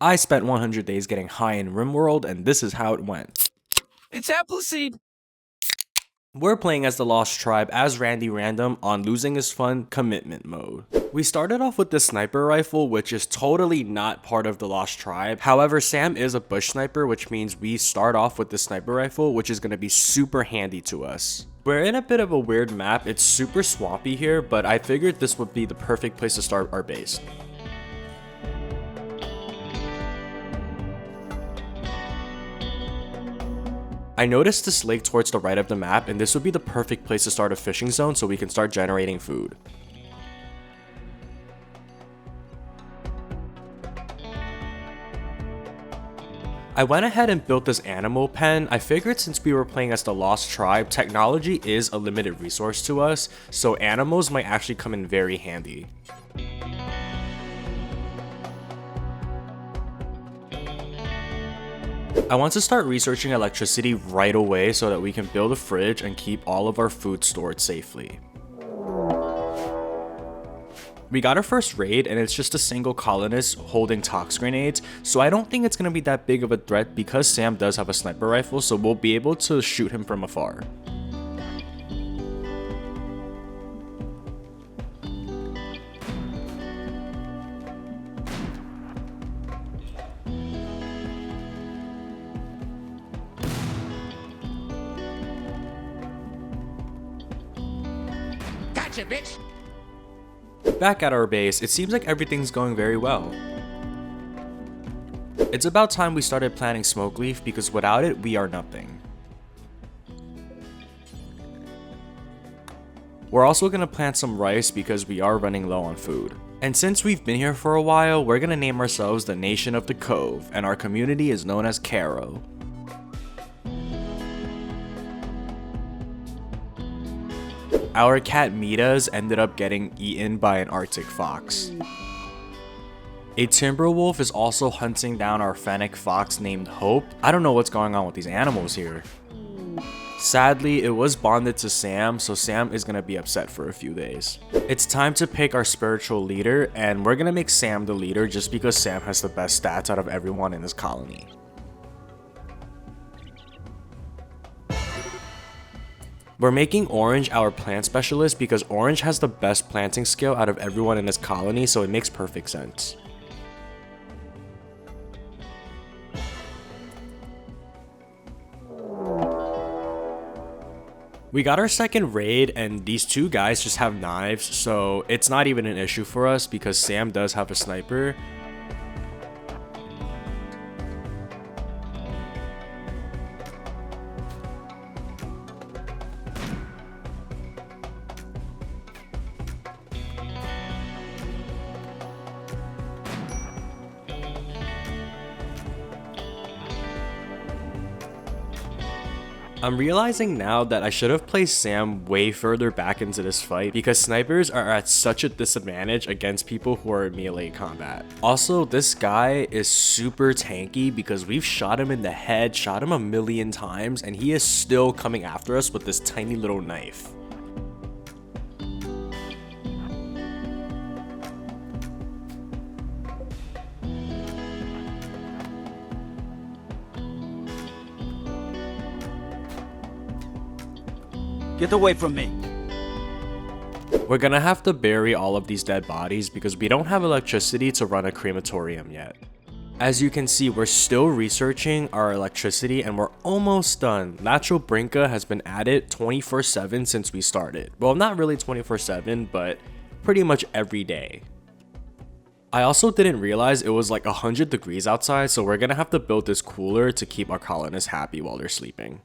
I spent 100 days getting high in RimWorld, and this is how it went. It's Appleseed! We're playing as the Lost Tribe as Randy Random on Losing is Fun commitment mode. We started off with the sniper rifle, which is totally not part of the Lost Tribe. However, Sam is a bush sniper, which means we start off with the sniper rifle, which is going to be super handy to us. We're in a bit of a weird map. It's super swampy here, but I figured this would be the perfect place to start our base. I noticed this lake towards the right of the map, and this would be the perfect place to start a fishing zone so we can start generating food. I went ahead and built this animal pen. I figured since we were playing as the Lost Tribe, technology is a limited resource to us, so animals might actually come in very handy. I want to start researching electricity right away so that we can build a fridge and keep all of our food stored safely. We got our first raid and it's just a single colonist holding tox grenades, so I don't think it's going to be that big of a threat because Sam does have a sniper rifle, so we'll be able to shoot him from afar. Gotcha, bitch! Back at our base, it seems like everything's going very well. It's about time we started planting Smokeleaf because without it, we are nothing. We're also going to plant some rice because we are running low on food. And since we've been here for a while, we're going to name ourselves the Nation of the Cove, and our community is known as Caro. Our cat Mitas ended up getting eaten by an Arctic fox. A timber wolf is also hunting down our fennec fox named Hope. I don't know what's going on with these animals here. Sadly, it was bonded to Sam, so Sam is gonna be upset for a few days. It's time to pick our spiritual leader, and we're gonna make Sam the leader just because Sam has the best stats out of everyone in this colony. We're making Orange our plant specialist because Orange has the best planting skill out of everyone in this colony, so it makes perfect sense. We got our second raid and these two guys just have knives, so it's not even an issue for us because Sam does have a sniper. I'm realizing now that I should have placed Sam way further back into this fight because snipers are at such a disadvantage against people who are in melee combat. Also, this guy is super tanky because we've shot him in the head, shot him a million times, and he is still coming after us with this tiny little knife. Get away from me! We're gonna have to bury all of these dead bodies because we don't have electricity to run a crematorium yet. As you can see, we're still researching our electricity and we're almost done. Natural Brinka has been added 24/7 since we started. Well, not really 24/7, but pretty much every day. I also didn't realize it was like 100 degrees outside, so we're gonna have to build this cooler to keep our colonists happy while they're sleeping.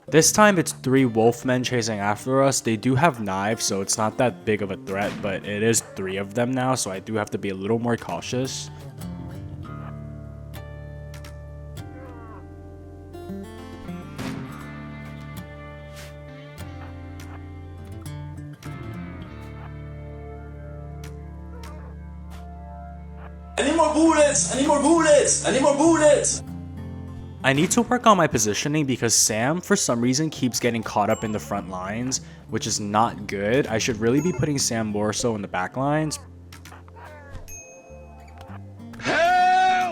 This time it's 3 wolfmen chasing after us. They do have knives, so it's not that big of a threat, but it is 3 of them now, so I do have to be a little more cautious. I need more bullets! I need more bullets! I need more bullets! I need to work on my positioning because Sam, for some reason, keeps getting caught up in the front lines, which is not good. I should really be putting Sam more so in the back lines.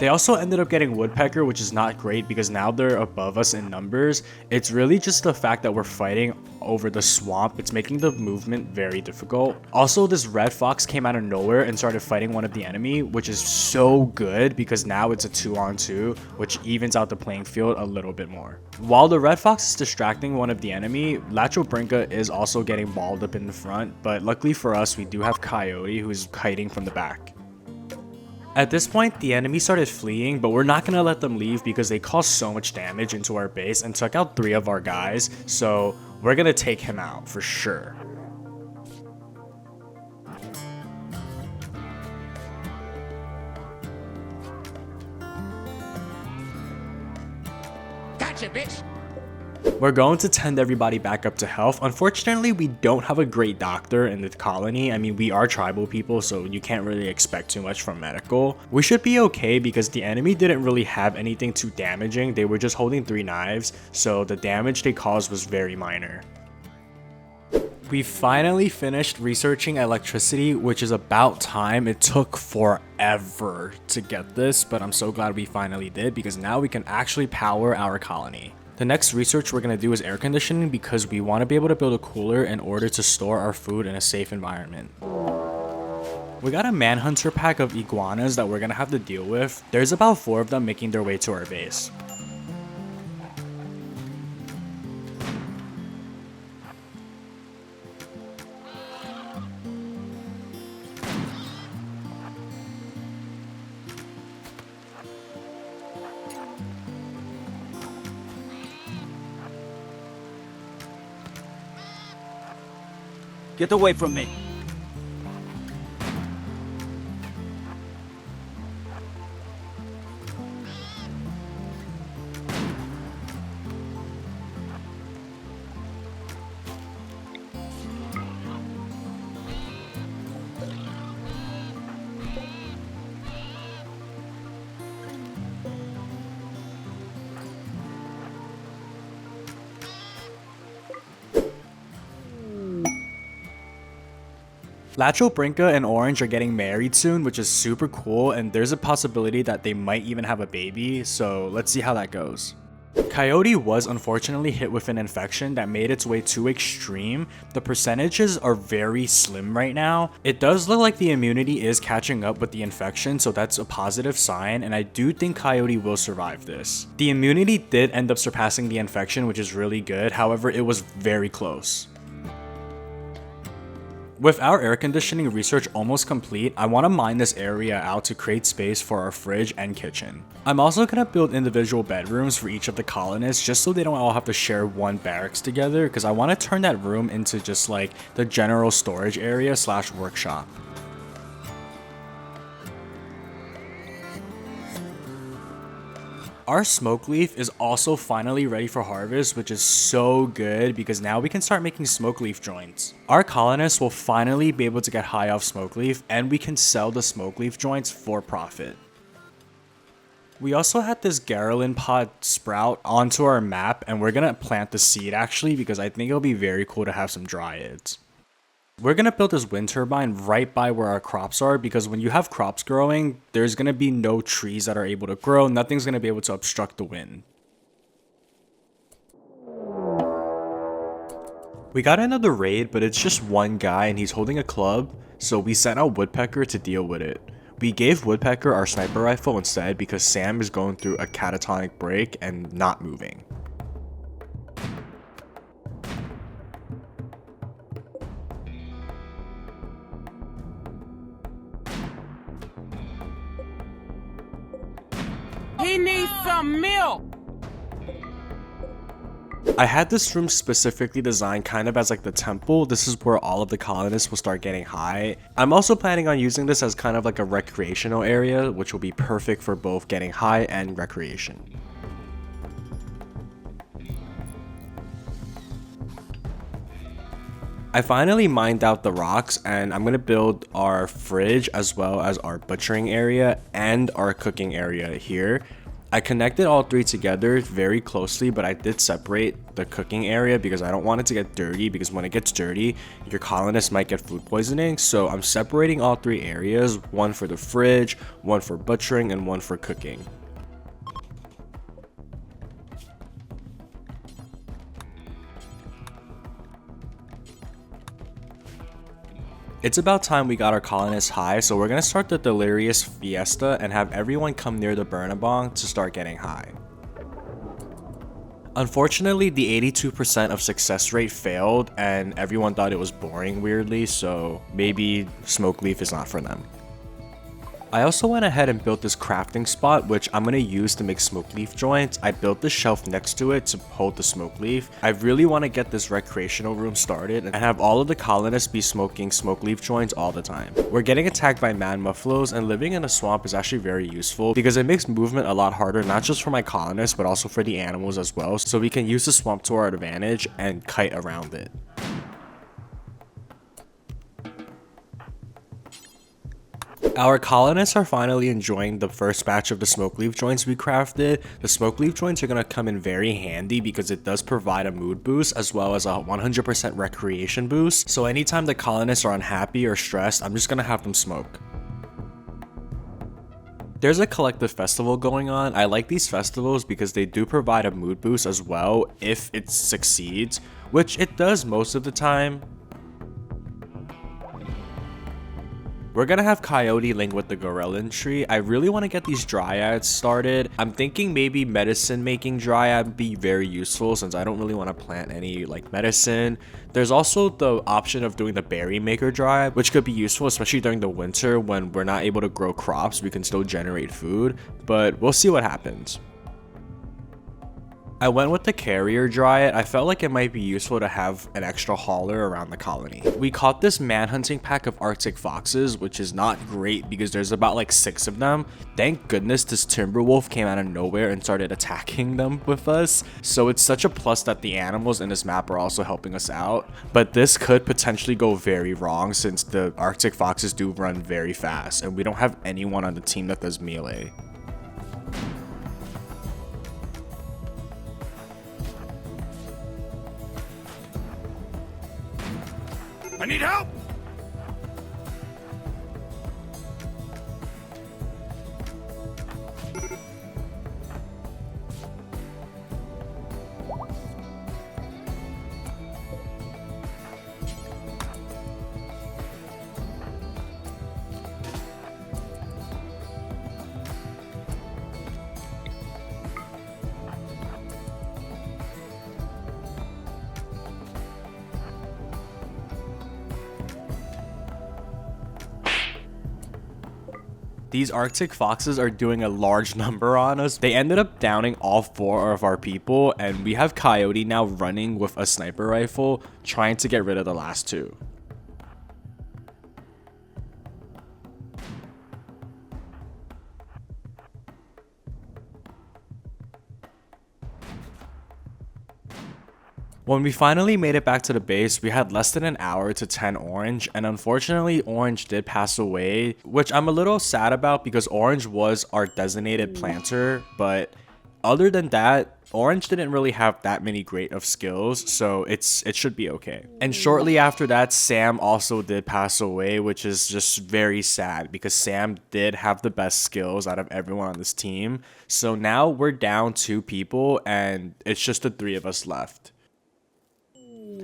They also ended up getting Woodpecker, which is not great because now they're above us in numbers. It's really just the fact that we're fighting over the swamp. It's making the movement very difficult. Also, this red fox came out of nowhere and started fighting one of the enemy, which is so good because now it's a 2-on-2, which evens out the playing field a little bit more. While the red fox is distracting one of the enemy, Lachobrinka is also getting balled up in the front, but luckily for us, we do have Coyote who's hiding from the back. At this point, the enemy started fleeing, but we're not going to let them leave because they caused so much damage into our base and took out 3 of our guys, so we're going to take him out for sure. Gotcha, bitch. We're going to tend everybody back up to health. Unfortunately, we don't have a great doctor in the colony. I mean, we are tribal people, so you can't really expect too much from medical. We should be okay because the enemy didn't really have anything too damaging. They were just holding 3 knives, so the damage they caused was very minor. We finally finished researching electricity, which is about time. It took forever to get this, but I'm so glad we finally did because now we can actually power our colony. The next research we're going to do is air conditioning because we want to be able to build a cooler in order to store our food in a safe environment. We got a manhunter pack of iguanas that we're going to have to deal with. There's about 4 of them making their way to our base. Get away from me. Lachobrinka and Orange are getting married soon, which is super cool, and there's a possibility that they might even have a baby, so let's see how that goes. Coyote was unfortunately hit with an infection that made its way too extreme. The percentages are very slim right now. It does look like the immunity is catching up with the infection, so that's a positive sign, and I do think Coyote will survive this. The immunity did end up surpassing the infection, which is really good. However, it was very close. With our air conditioning research almost complete, I want to mine this area out to create space for our fridge and kitchen. I'm also going to build individual bedrooms for each of the colonists just so they don't all have to share one barracks together, because I want to turn that room into just like the general storage area / workshop. Our Smokeleaf is also finally ready for harvest, which is so good because now we can start making Smokeleaf joints. Our colonists will finally be able to get high off Smokeleaf, and we can sell the Smokeleaf joints for profit. We also had this Garland pod sprout onto our map, and we're going to plant the seed actually because I think it'll be very cool to have some dryads. We're going to build this wind turbine right by where our crops are because when you have crops growing, there's going to be no trees that are able to grow. Nothing's going to be able to obstruct the wind. We got another raid, but it's just one guy and he's holding a club, so we sent out Woodpecker to deal with it. We gave Woodpecker our sniper rifle instead because Sam is going through a catatonic break and not moving. He needs some milk. I had this room specifically designed kind of as like the temple. This is where all of the colonists will start getting high. I'm also planning on using this as kind of like a recreational area, which will be perfect for both getting high and recreation. I finally mined out the rocks and I'm going to build our fridge as well as our butchering area and our cooking area here. I connected all three together very closely, but I did separate the cooking area because I don't want it to get dirty, because when it gets dirty, your colonists might get food poisoning. So I'm separating all three areas, one for the fridge, one for butchering, and one for cooking. It's about time we got our colonists high, so we're gonna start the delirious fiesta and have everyone come near the Burnabong to start getting high. Unfortunately, the 82% of success rate failed and everyone thought it was boring weirdly, so maybe Smokeleaf is not for them. I also went ahead and built this crafting spot, which I'm going to use to make Smokeleaf joints. I built the shelf next to it to hold the Smokeleaf. I really want to get this recreational room started and have all of the colonists be smoking Smokeleaf joints all the time. We're getting attacked by man muffaloes, and living in a swamp is actually very useful because it makes movement a lot harder, not just for my colonists, but also for the animals as well. So we can use the swamp to our advantage and kite around it. Our colonists are finally enjoying the first batch of the Smokeleaf joints we crafted. The Smokeleaf joints are going to come in very handy because it does provide a mood boost as well as a 100% recreation boost. So anytime the colonists are unhappy or stressed, I'm just going to have them smoke. There's a collective festival going on. I like these festivals because they do provide a mood boost as well if it succeeds, which it does most of the time. We're gonna have Coyote link with the Gorillin tree. I really want to get these dryads started. I'm thinking maybe medicine making dryad would be very useful since I don't really want to plant any like medicine. There's also the option of doing the berry maker dryad, which could be useful, especially during the winter when we're not able to grow crops. We can still generate food, but we'll see what happens. I went with the carrier dryad. I felt like it might be useful to have an extra hauler around the colony. We caught this manhunting pack of Arctic foxes, which is not great because there's about like 6 of them. Thank goodness this timber wolf came out of nowhere and started attacking them with us. So it's such a plus that the animals in this map are also helping us out. But this could potentially go very wrong since the Arctic foxes do run very fast and we don't have anyone on the team that does melee. I need help! These Arctic foxes are doing a large number on us. They ended up downing all 4 of our people, and we have Coyote now running with a sniper rifle, trying to get rid of the last 2. When we finally made it back to the base, we had less than an hour to 10 Orange, and unfortunately Orange did pass away, which I'm a little sad about because Orange was our designated planter, but other than that, Orange didn't really have that many great of skills, so it should be okay. And shortly after that, Sam also did pass away, which is just very sad because Sam did have the best skills out of everyone on this team. So now we're down 2 people and it's just the 3 of us left.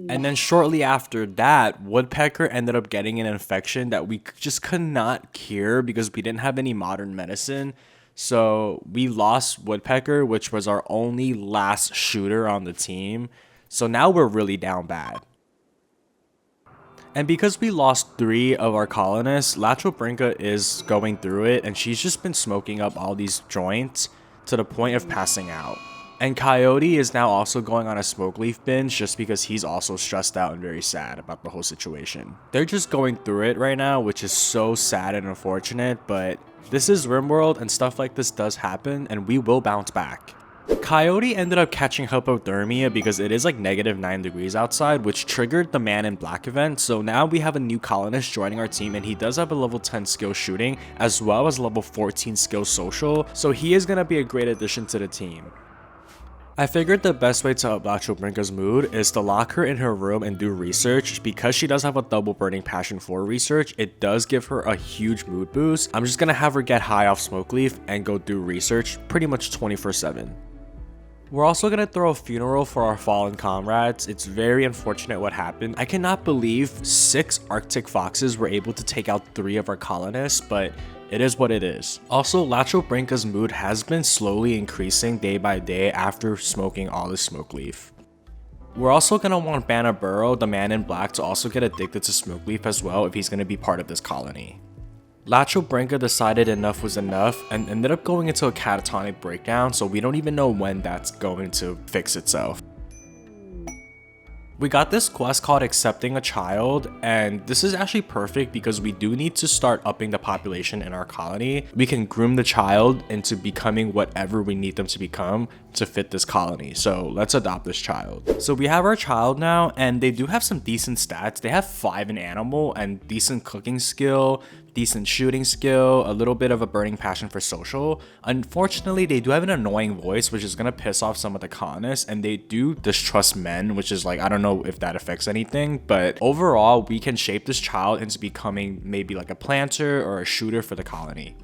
And then shortly after that, Woodpecker ended up getting an infection that we just could not cure because we didn't have any modern medicine. So we lost Woodpecker, which was our only last shooter on the team. So now we're really down bad. And because we lost 3 of our colonists, Latro is going through it and she's just been smoking up all these joints to the point of passing out. And Coyote is now also going on a Smokeleaf binge just because he's also stressed out and very sad about the whole situation. They're just going through it right now, which is so sad and unfortunate, but this is RimWorld and stuff like this does happen and we will bounce back. Coyote ended up catching hypothermia because it is like -9 degrees outside, which triggered the Man in Black event. So now we have a new colonist joining our team, and he does have a level 10 skill shooting as well as level 14 skill social. So he is going to be a great addition to the team. I figured the best way to up Brinka's mood is to lock her in her room and do research. Because she does have a double burning passion for research, it does give her a huge mood boost. I'm just gonna have her get high off Smokeleaf and go do research pretty much 24/7. We're also gonna throw a funeral for our fallen comrades. It's very unfortunate what happened. I cannot believe 6 Arctic foxes were able to take out 3 of our colonists, but it is what it is. Also, Brinka's mood has been slowly increasing day by day after smoking all the Smokeleaf. We're also going to want Banaburo, the Man in Black, to also get addicted to Smokeleaf as well if he's going to be part of this colony. Brinka decided enough was enough and ended up going into a catatonic breakdown, so we don't even know when that's going to fix itself. We got this quest called Accepting a Child, and this is actually perfect because we do need to start upping the population in our colony. We can groom the child into becoming whatever we need them to become to fit this colony. So let's adopt this child. So we have our child now, and they do have some decent stats. They have 5 in animal and decent cooking skill, decent shooting skill, a little bit of a burning passion for social. Unfortunately, they do have an annoying voice, which is gonna piss off some of the colonists, and they do distrust men, which is like, I don't know if that affects anything, but overall, we can shape this child into becoming maybe like a planter or a shooter for the colony,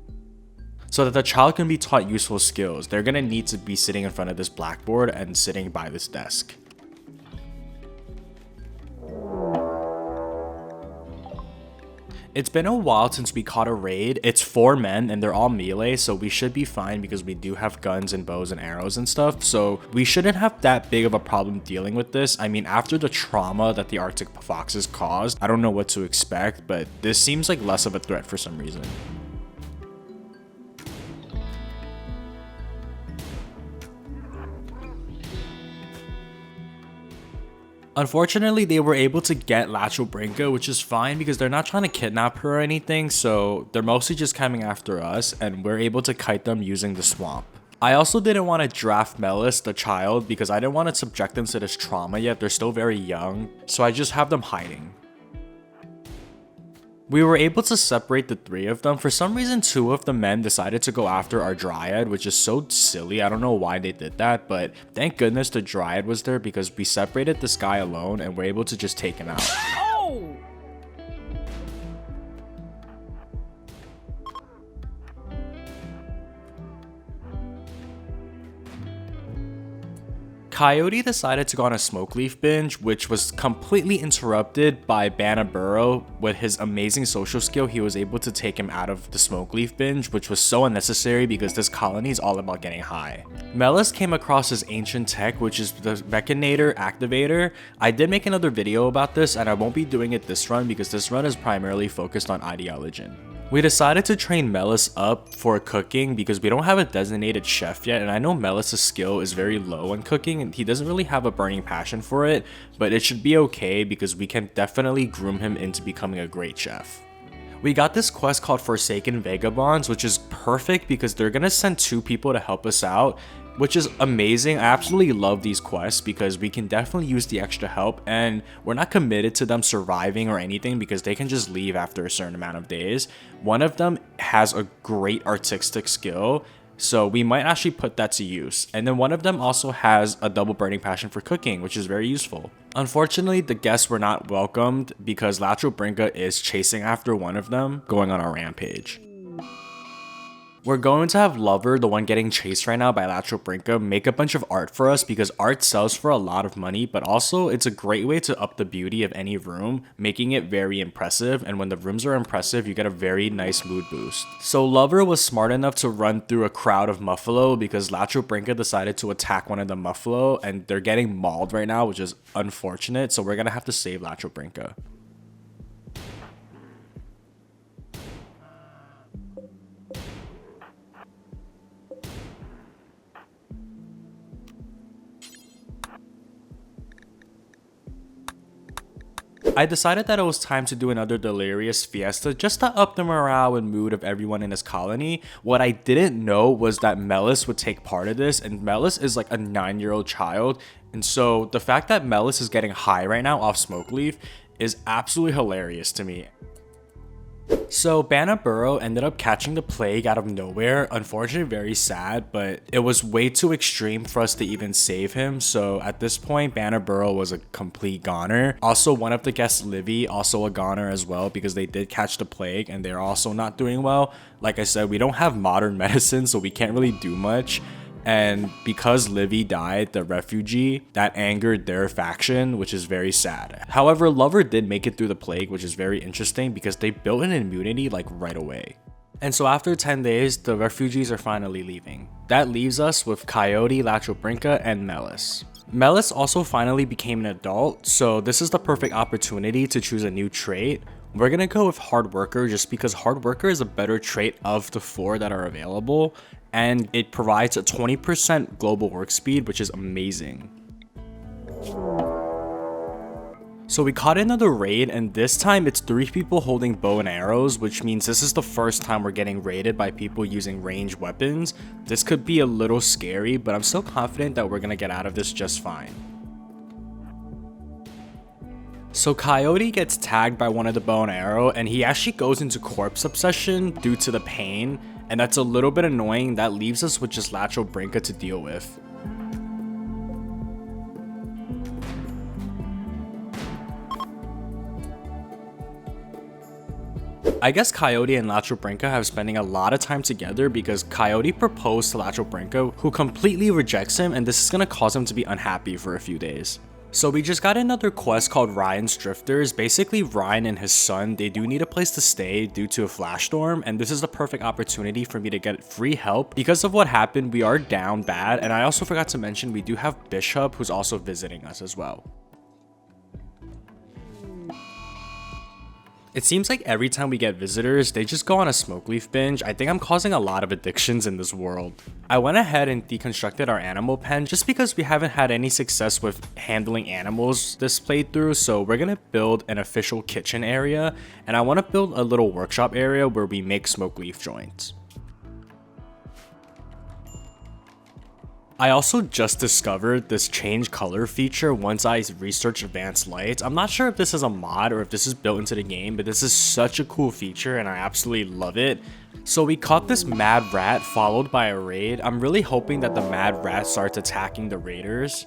so that the child can be taught useful skills. They're gonna need to be sitting in front of this blackboard and sitting by this desk. It's been a while since we caught a raid. It's 4 men and they're all melee, so we should be fine because we do have guns and bows and arrows and stuff. So we shouldn't have that big of a problem dealing with this. I mean, after the trauma that the Arctic foxes caused, I don't know what to expect, but this seems like less of a threat for some reason. Unfortunately, they were able to get Brinka, which is fine because they're not trying to kidnap her or anything, so they're mostly just coming after us, and we're able to kite them using the swamp. I also didn't want to draft Melis, the child, because I didn't want to subject them to this trauma yet. They're still very young, so I just have them hiding. We were able to separate the 3 of them. For some reason, 2 of the men decided to go after our Dryad, which is so silly. I don't know why they did that, but thank goodness the Dryad was there because we separated this guy alone and were able to just take him out. Coyote decided to go on a Smokeleaf binge, which was completely interrupted by Banaburo. With his amazing social skill, he was able to take him out of the Smokeleaf binge, which was so unnecessary because this colony is all about getting high. Melis came across his ancient tech, which is the Mechanator Activator. I did make another video about this, and I won't be doing it this run because this run is primarily focused on Ideology. We decided to train Melis up for cooking because we don't have a designated chef yet, and I know Melis' skill is very low in cooking and he doesn't really have a burning passion for it, but it should be okay because we can definitely groom him into becoming a great chef. We got this quest called Forsaken Vagabonds, which is perfect because they're gonna send 2 people to help us out, which is amazing. I absolutely love these quests because we can definitely use the extra help, and we're not committed to them surviving or anything because they can just leave after a certain amount of days. One of them has a great artistic skill, so we might actually put that to use. And then one of them also has a double burning passion for cooking, which is very useful. Unfortunately, the guests were not welcomed because Brinka is chasing after one of them, going on a rampage. We're going to have Lover, the one getting chased right now by Brinka, make a bunch of art for us because art sells for a lot of money, but also it's a great way to up the beauty of any room, making it very impressive, and when the rooms are impressive, you get a very nice mood boost. So Lover was smart enough to run through a crowd of Muffalo because Brinka decided to attack one of the Muffalo, and they're getting mauled right now, which is unfortunate, so we're gonna have to save Brinka. I decided that it was time to do another delirious fiesta just to up the morale and mood of everyone in this colony. What I didn't know was that Melis would take part of this, and Melis is like a 9-year-old child, and so the fact that Melis is getting high right now off Smokeleaf is absolutely hilarious to me. So Banaburo ended up catching the plague out of nowhere. Unfortunately, very sad, but it was way too extreme for us to even save him. So at this point, Banaburo was a complete goner. Also, one of the guests, Livy, also a goner as well, because they did catch the plague and they're also not doing well. Like I said, we don't have modern medicine, so we can't really do much. And because Livy died, the refugee, that angered their faction, which is very sad. However, Lover did make it through the plague, which is very interesting because they built an immunity like right away. And so after 10 days, the refugees are finally leaving. That leaves us with Coyote, Lachobrinka, and Melis. Melis also finally became an adult, so this is the perfect opportunity to choose a new trait. We're gonna go with Hard Worker just because Hard Worker is a better trait of the 4 that are available, and it provides a 20% global work speed, which is amazing. So we caught another raid, and this time it's 3 people holding bow and arrows, which means this is the first time we're getting raided by people using ranged weapons. This could be a little scary, but I'm still confident that we're gonna get out of this just fine. So Coyote gets tagged by one of the bow and arrow, and he actually goes into corpse obsession due to the pain, and that's a little bit annoying. That leaves us with just Lachobrinka to deal with. I guess Coyote and Lachobrinka have spending a lot of time together because Coyote proposed to Lachobrinka, who completely rejects him, and this is gonna cause him to be unhappy for a few days. So we just got another quest called Ryan's Drifters. Basically, Ryan and his son, they do need a place to stay due to a flash storm, and this is the perfect opportunity for me to get free help. Because of what happened, we are down bad, and I also forgot to mention we do have Bishop, who's also visiting us as well. It seems like every time we get visitors, they just go on a Smokeleaf binge. I think I'm causing a lot of addictions in this world. I went ahead and deconstructed our animal pen just because we haven't had any success with handling animals this playthrough, so we're gonna build an official kitchen area, and I want to build a little workshop area where we make Smokeleaf joints. I also just discovered this change color feature once I researched advanced lights. I'm not sure if this is a mod or if this is built into the game, but this is such a cool feature and I absolutely love it. So we caught this mad rat followed by a raid. I'm really hoping that the mad rat starts attacking the raiders.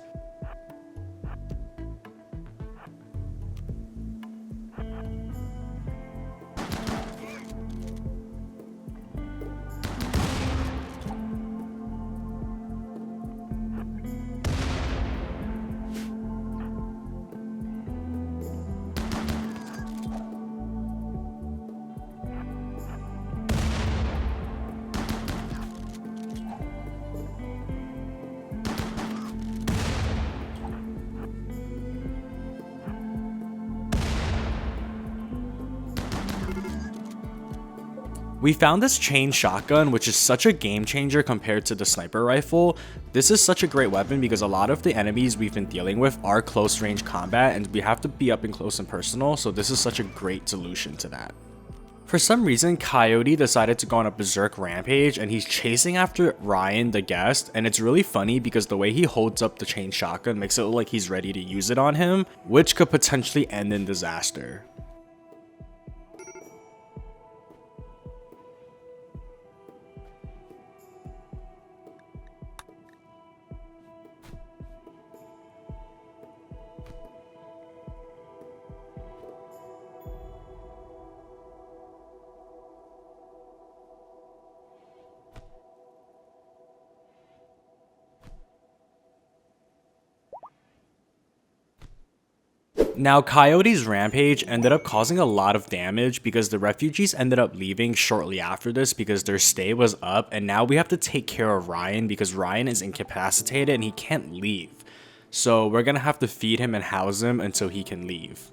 We found this chain shotgun, which is such a game changer compared to the sniper rifle. This is such a great weapon because a lot of the enemies we've been dealing with are close range combat and we have to be up and close and personal, so this is such a great solution to that. For some reason, Coyote decided to go on a berserk rampage and he's chasing after Ryan, the guest, and it's really funny because the way he holds up the chain shotgun makes it look like he's ready to use it on him, which could potentially end in disaster. Now, Coyote's rampage ended up causing a lot of damage because the refugees ended up leaving shortly after this because their stay was up, and now we have to take care of Ryan because Ryan is incapacitated and he can't leave. So we're gonna have to feed him and house him until he can leave.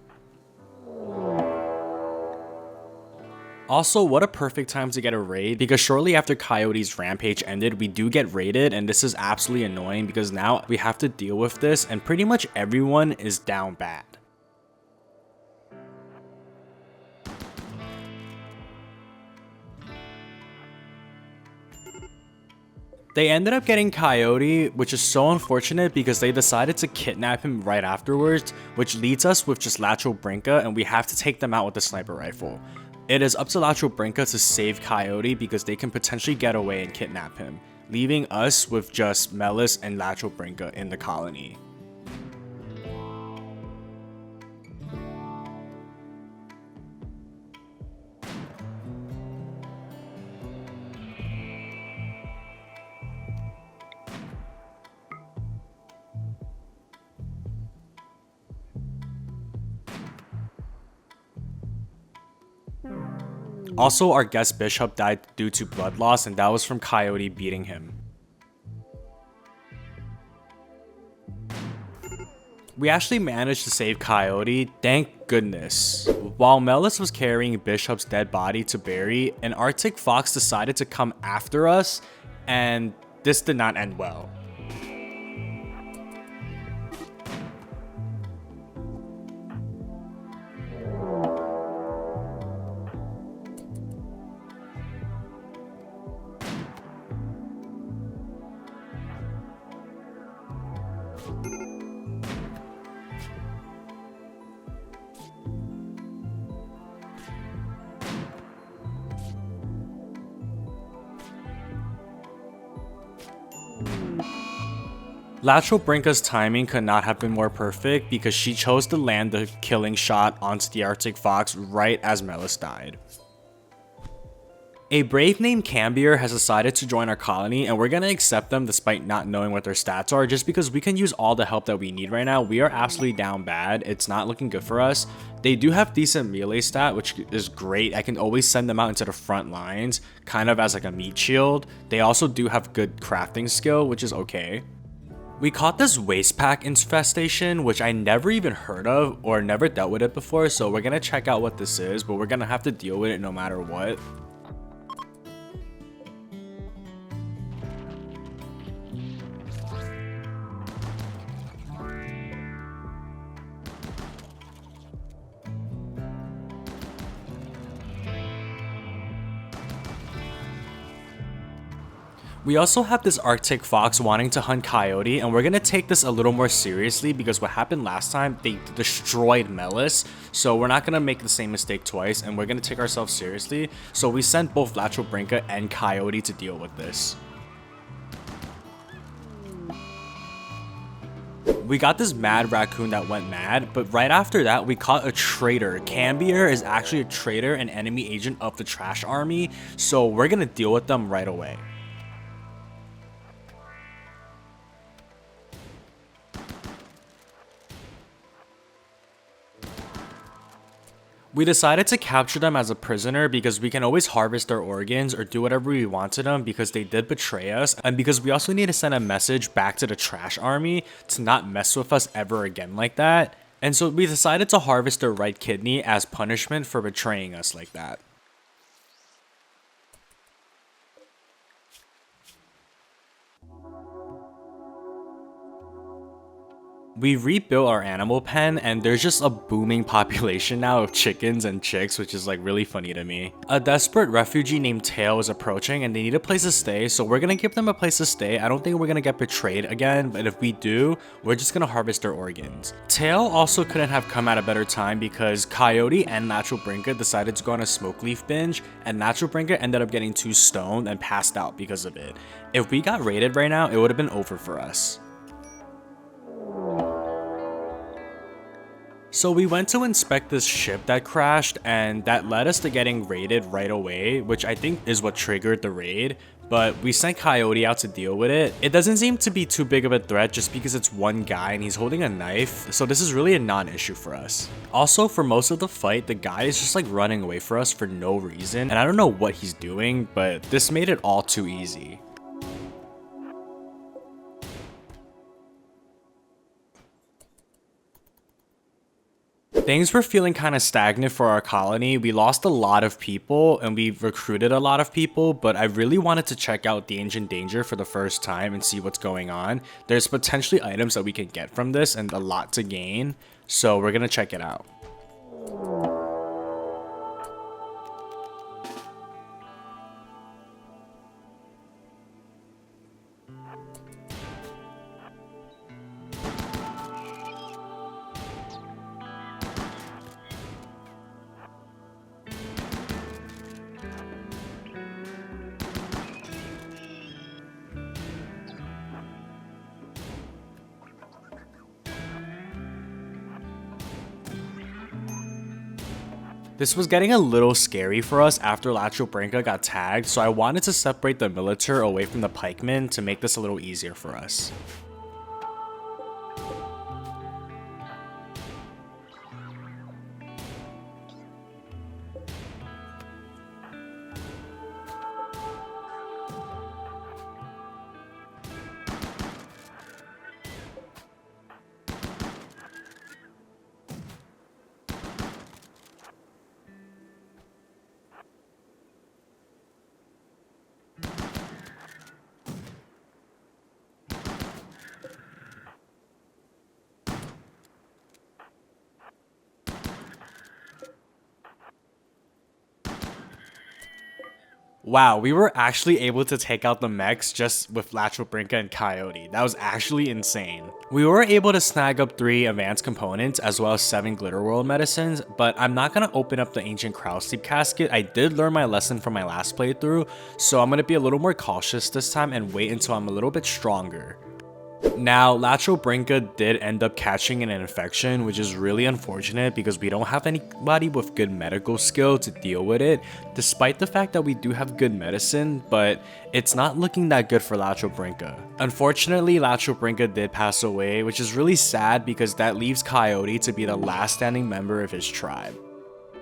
Also, what a perfect time to get a raid because shortly after Coyote's rampage ended, we do get raided, and this is absolutely annoying because now we have to deal with this and pretty much everyone is down bad. They ended up getting Coyote, which is so unfortunate because they decided to kidnap him right afterwards, which leads us with just Lacho Brinca, and we have to take them out with a sniper rifle. It is up to Lacho Brinca to save Coyote because they can potentially get away and kidnap him, leaving us with just Melis and Lacho Brinca in the colony. Also, our guest bishop died due to blood loss, and that was from Coyote beating him. We actually managed to save Coyote, thank goodness. While Melis was carrying Bishop's dead body to bury, an Arctic fox decided to come after us, and this did not end well. Lacho Brinca's timing could not have been more perfect because she chose to land the killing shot onto the Arctic fox right as Melis died. A brave named Cambier has decided to join our colony, and we're gonna accept them despite not knowing what their stats are, just because we can use all the help that we need right now. We are absolutely down bad. It's not looking good for us. They do have decent melee stat, which is great. I can always send them out into the front lines, kind of as like a meat shield. They also do have good crafting skill, which is okay. We caught this waste pack infestation, which I never even heard of or never dealt with it before, so we're gonna check out what this is, but we're gonna have to deal with it no matter what. We also have this Arctic fox wanting to hunt Coyote, and we're gonna take this a little more seriously because what happened last time, they destroyed Melis, so we're not gonna make the same mistake twice, and we're gonna take ourselves seriously. So we sent both Lacho Brinca and Coyote to deal with this. We got this mad raccoon that went mad, but right after that, we caught a traitor. Cambier is actually a traitor and enemy agent of the Trash Army, so we're gonna deal with them right away. We decided to capture them as a prisoner because we can always harvest their organs or do whatever we want to them because they did betray us, and because we also need to send a message back to the Trash Army to not mess with us ever again like that. And so we decided to harvest their right kidney as punishment for betraying us like that. We rebuilt our animal pen, and there's just a booming population now of chickens and chicks, which is like really funny to me. A desperate refugee named Tail is approaching, and they need a place to stay, so we're gonna give them a place to stay. I don't think we're gonna get betrayed again, but if we do, we're just gonna harvest their organs. Tail also couldn't have come at a better time because Coyote and Lacho Brinca decided to go on a Smokeleaf binge, and Lacho Brinca ended up getting too stoned and passed out because of it. If we got raided right now, it would have been over for us. So we went to inspect this ship that crashed, and that led us to getting raided right away, which I think is what triggered the raid, but we sent Coyote out to deal with it. It doesn't seem to be too big of a threat just because it's one guy and he's holding a knife, so this is really a non-issue for us. Also, for most of the fight, the guy is just like running away for us for no reason, and I don't know what he's doing, but this made it all too easy. Things were feeling kind of stagnant for our colony. We lost a lot of people and we recruited a lot of people, but I really wanted to check out the Ancient Danger for the first time and see what's going on. There's potentially items that we can get from this and a lot to gain, so we're gonna check it out. This was getting a little scary for us after Lachobrinka got tagged, so I wanted to separate the Militar away from the pikemen to make this a little easier for us. Wow, we were actually able to take out the mechs just with Lachobrinka and Coyote. That was actually insane. We were able to snag up 3 advanced components as well as 7 Glitterworld medicines, but I'm not going to open up the ancient Crowsleep casket. I did learn my lesson from my last playthrough, so I'm going to be a little more cautious this time and wait until I'm a little bit stronger. Now, Lachobrinka did end up catching an infection, which is really unfortunate because we don't have anybody with good medical skill to deal with it, despite the fact that we do have good medicine, but it's not looking that good for Lachobrinka. Unfortunately, Lachobrinka did pass away, which is really sad because that leaves Coyote to be the last standing member of his tribe.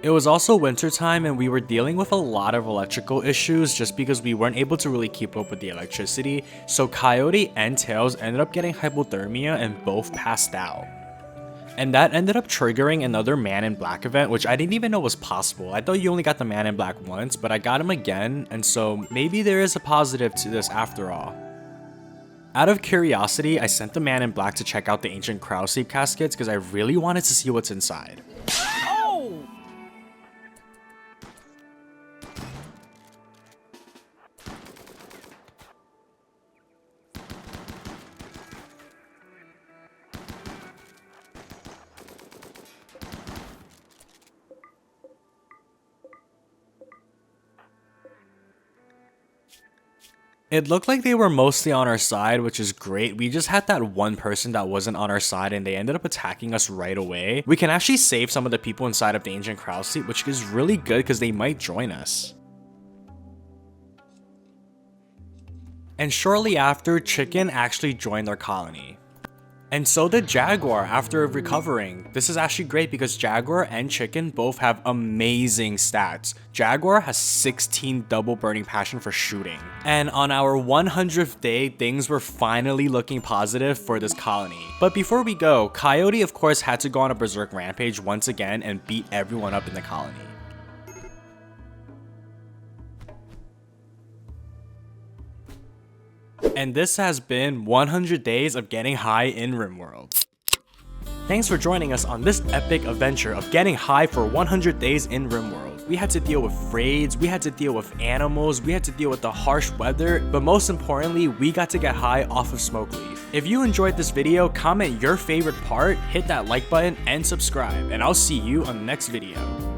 It was also wintertime and we were dealing with a lot of electrical issues just because we weren't able to really keep up with the electricity, so Coyote and Tails ended up getting hypothermia and both passed out. And that ended up triggering another Man in Black event, which I didn't even know was possible. I thought you only got the Man in Black once, but I got him again, and so maybe there is a positive to this after all. Out of curiosity, I sent the Man in Black to check out the ancient Crowsleep caskets because I really wanted to see what's inside. It looked like they were mostly on our side, which is great. We just had that one person that wasn't on our side and they ended up attacking us right away. We can actually save some of the people inside of the ancient Crowsleep, which is really good because they might join us. And shortly after, Chicken actually joined our colony. And so did Jaguar after recovering. This is actually great because Jaguar and Chicken both have amazing stats. Jaguar has 16 double burning passion for shooting. And on our 100th day, things were finally looking positive for this colony. But before we go, Coyote of course had to go on a berserk rampage once again and beat everyone up in the colony. And this has been 100 days of getting high in RimWorld. Thanks for joining us on this epic adventure of getting high for 100 days in RimWorld. We had to deal with raids, we had to deal with animals, we had to deal with the harsh weather, but most importantly, we got to get high off of Smokeleaf. If you enjoyed this video, comment your favorite part, hit that like button, and subscribe, and I'll see you on the next video.